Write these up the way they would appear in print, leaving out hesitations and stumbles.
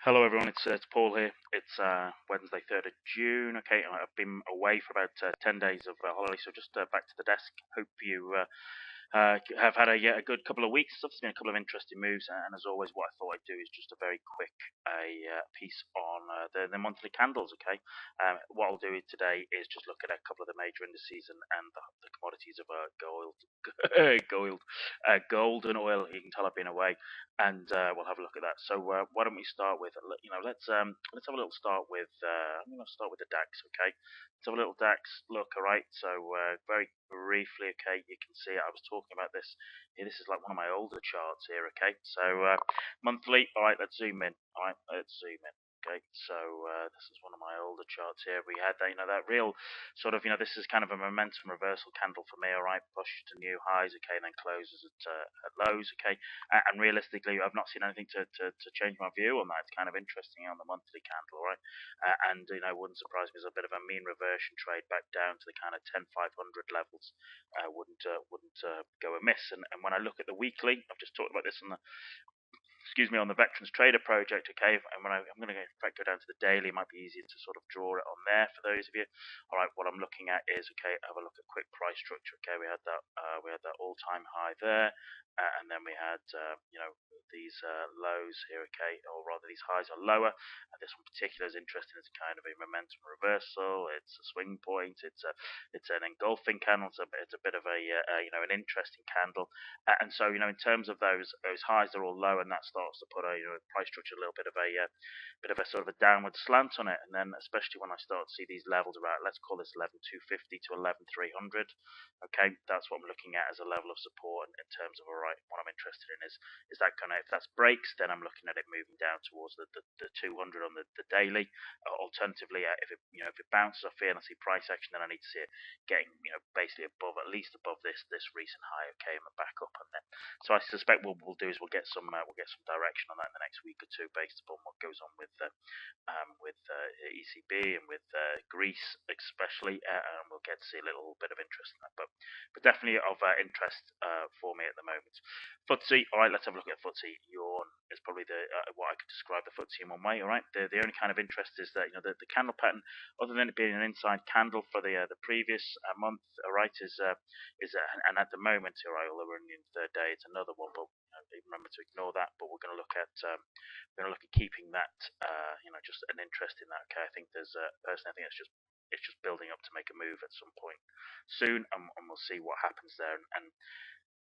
Hello everyone, it's Paul here. It's Wednesday, 3rd of June. Okay, I've been away for about 10 days of holiday, so just back to the desk. Hope you have had a good couple of weeks. It's been a couple of interesting moves, and as always, what I thought I'd do is just a very quick piece on the monthly candles. Okay, what I'll do today is just look at a couple of the major indices and the commodities of gold and oil. You can tell I've been away, and we'll have a look at that. So why don't we start with let's have a little start with I'm going to start with the DAX. Okay, let's have a little DAX look. All right, so very briefly, okay, you can see I was talking about this here. This is like one of my older charts here. Okay, so monthly. All right, let's zoom in. All right, let's zoom in. Okay, so this is one of my older charts here. We had that, that real sort of, this is kind of a momentum reversal candle for me. All right, push to new highs. Okay, and then closes at lows. Okay, and realistically, I've not seen anything to change my view on that. It's kind of interesting on the monthly candle, right? And wouldn't surprise me as a bit of a mean reversion trade back down to the kind of 10,500 levels. Wouldn't go amiss. And when I look at the weekly, I've just talked about this on the on the Veterans Trader Project, okay, and when I'm going to go down to the daily, it might be easier to sort of draw it on there for those of you. All right, what I'm looking at is, okay, have a look at quick price structure. Okay, we had that all-time high there, and then we had these lows here, okay, or rather these highs are lower. And this one in particular is interesting. It's kind of a momentum reversal. It's a swing point. It's an engulfing candle. It's a bit of an interesting candle. And so, in terms of those highs, they're all low, and that starts to put a price structure a little bit of a sort of a downward slant on it. And then, especially when I start to see these levels around, let's call this 11,250 to 11,300. Okay, that's what I'm looking at as a level of support in terms of what I'm interested in is that kind of, if that breaks, then I'm looking at it moving down towards the 200 on the daily. Alternatively, if it bounces off here and I see price action, then I need to see it getting basically above, at least above this recent high. Okay, and back up on that. So I suspect what we'll do is we'll get some direction on that in the next week or two based upon what goes on with ECB and with Greece especially, and we'll get to see a little bit of interest in that. But definitely of interest for me at the moment. Footsie, all right, let's have a look at Footsie. Yawn is probably the what I could describe the Footsie in one way. All right, the only kind of interest is that the candle pattern, other than it being an inside candle for the previous month, all right, and at the moment, all right, although we're in the third day, it's another one, but remember to ignore that. But we're going to look at keeping that, just an interest in that. Okay, I think there's personally, I think it's just building up to make a move at some point soon, and we'll see what happens there. And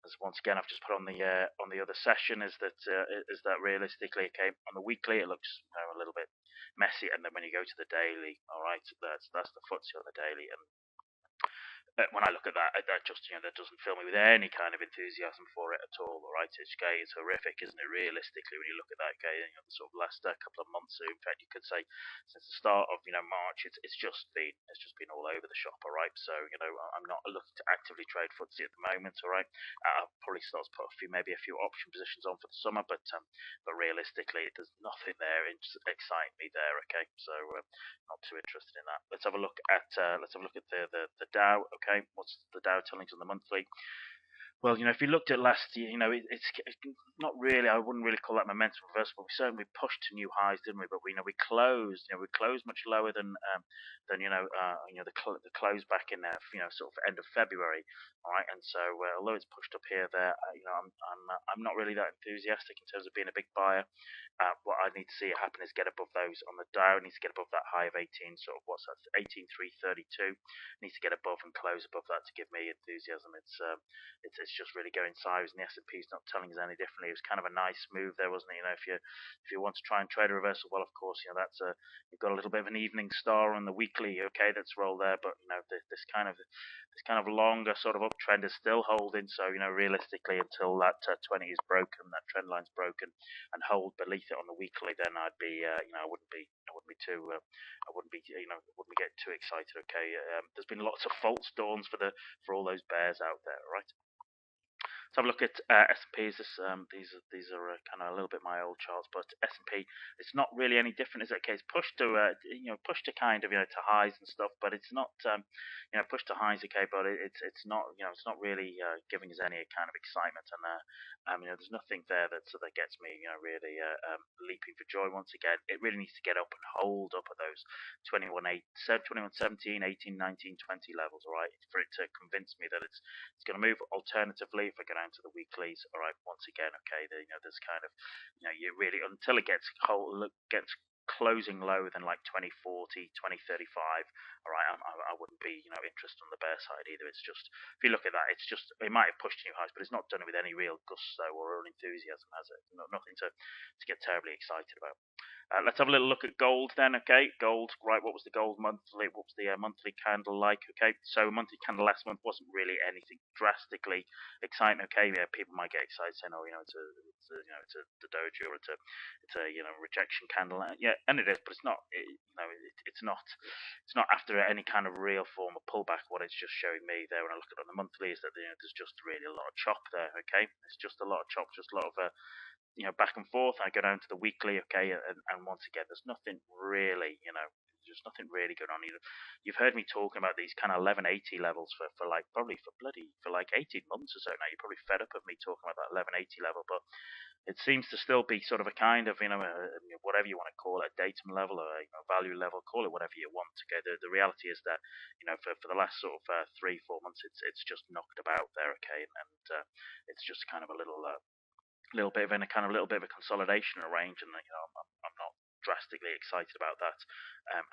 as once again I've just put on the other session is that realistically, okay, on the weekly it looks a little bit messy, and then when you go to the daily, all right, that's the Footsie on the daily, and when I look at that, that just that doesn't fill me with any kind of enthusiasm for it at all. All right, it's horrific, isn't it? Realistically, when you look at that, okay, the sort of last couple of months, in fact, you could say since the start of March, it's just been all over the shop. All right, so I'm not looking to actively trade Footsie at the moment. All right, I'll probably start to put maybe a few option positions on for the summer, but realistically, there's nothing there exciting me there. Okay, so not too interested in that. Let's have a look at the Dow. Okay, what's the Dow telling us on the monthly? Well, if you looked at last year, it's not really. I wouldn't really call that momentum reversal, but we certainly pushed to new highs, didn't we? But we closed much lower than the close back in sort of end of February. All right, and so although it's pushed up here, there, I'm not really that enthusiastic in terms of being a big buyer. What I need to see happen is get above those on the Dow. It needs to get above that high of 18, sort of what's that, 18,332. Needs to get above and close above that to give me enthusiasm. It's just really going sideways, and the S&P is not telling us any differently. It was kind of a nice move there, wasn't it? If you want to try and trade a reversal, well, of course, that's you've got a little bit of an evening star on the weekly, okay, that's rolled there, but this kind of longer sort of uptrend is still holding. So realistically, until that 20 is broken, that trend line's broken, and hold beneath it on the weekly, then I'd be I wouldn't be getting too excited. Okay, there's been lots of false dawns for all those bears out there, right? Let's have a look at S&Ps. These are kind of a little bit my old charts, but S&P, it's not really any different, is it? Okay, it's pushed to pushed to kind of to highs and stuff, but it's not pushed to highs. Okay, but it's not it's not really giving us any kind of excitement, and there's nothing there that gets me really leaping for joy. Once again, it really needs to get up and hold up at those 21.17, 18, 19, 20 levels. All right, for it to convince me that it's going to move. Alternatively, if I go down to the weeklies, all right, once again, okay, there's kind of, you really, until it gets closing lower than like 2040, 2035, all right, I wouldn't be, interested on the bear side either. It's just, if you look at that, it's just, it might have pushed new highs, but it's not done it with any real gusto or enthusiasm, has it? Nothing to get terribly excited about. Let's have a little look at gold then. Okay, gold. Right, what was the gold monthly? What was the monthly candle like? Okay, so monthly candle last month wasn't really anything drastically exciting. Okay, yeah, people might get excited saying, "Oh, it's a doji or it's a rejection candle." Yeah, and it is, but it's not. It's not after any kind of real form of pullback. What it's just showing me there when I look at it on the monthly is that there's just really a lot of chop there. Okay, it's just a lot of chop, just a lot of back and forth. I go down to the weekly, okay, and once again, there's nothing really, there's nothing really going on. You've heard me talking about these kind of 1180 levels for like probably for like 18 months or so now. You're probably fed up of me talking about that 1180 level, but it seems to still be sort of a kind of whatever you want to call it, a datum level or a value level, call it whatever you want. Okay, the reality is that for the last sort of 3-4 months, it's just knocked about there. Okay, and it's just kind of a little bit of a little bit of a consolidation range, and I'm not drastically excited about that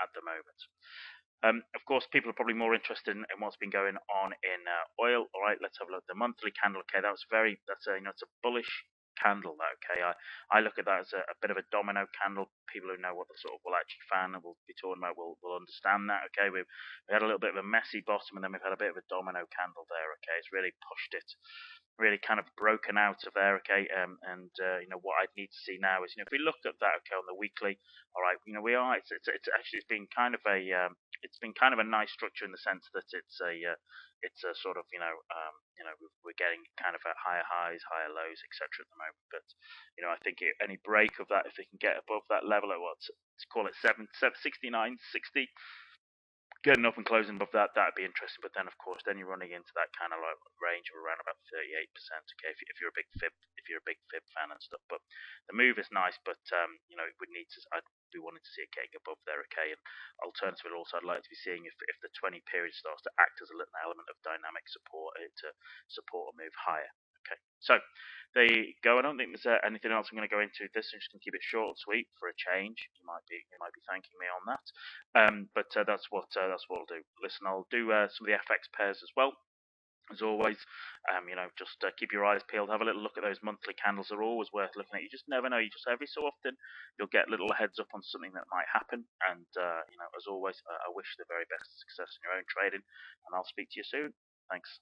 at the moment. Of course, people are probably more interested in what's been going on in oil. All right, let's have a look. The monthly candle. Okay, that's it's a bullish candle. That okay. I look at that as a bit of a domino candle. People who know what the sort of will actually fan and will be talking about will understand that. Okay, we had a little bit of a messy bottom, and then we've had a bit of a domino candle there. Okay, it's really pushed it, really kind of broken out of there. Okay, and what I'd need to see now is if we look at that, okay, on the weekly, all right, we are it's actually it's been kind of a it's been kind of a nice structure in the sense that it's a sort of we're getting kind of at higher highs, higher lows, etc. at the moment. But I think any break of that, if they can get above that level at let's call it 69, 60, getting up and closing above that, that'd be interesting. But then, of course, then you're running into that kind of like range of around about 38%. Okay, if you're a big fib, if you're a big fib fan and stuff. But the move is nice, but it would need to. I'd be wanting to see it getting above there. Okay, and alternatively, also, I'd like to be seeing if the 20 period starts to act as a little element of dynamic support to support a move higher. Okay, so there you go. I don't think there's anything else I'm going to go into this. I'm just going to keep it short and sweet for a change. You might be thanking me on that. But that's what I'll do. Listen, I'll do some of the FX pairs as well. As always, just keep your eyes peeled. Have a little look at those monthly candles. They're always worth looking at. You just never know. You just every so often you'll get little heads up on something that might happen. And as always, I wish the very best success in your own trading. And I'll speak to you soon. Thanks.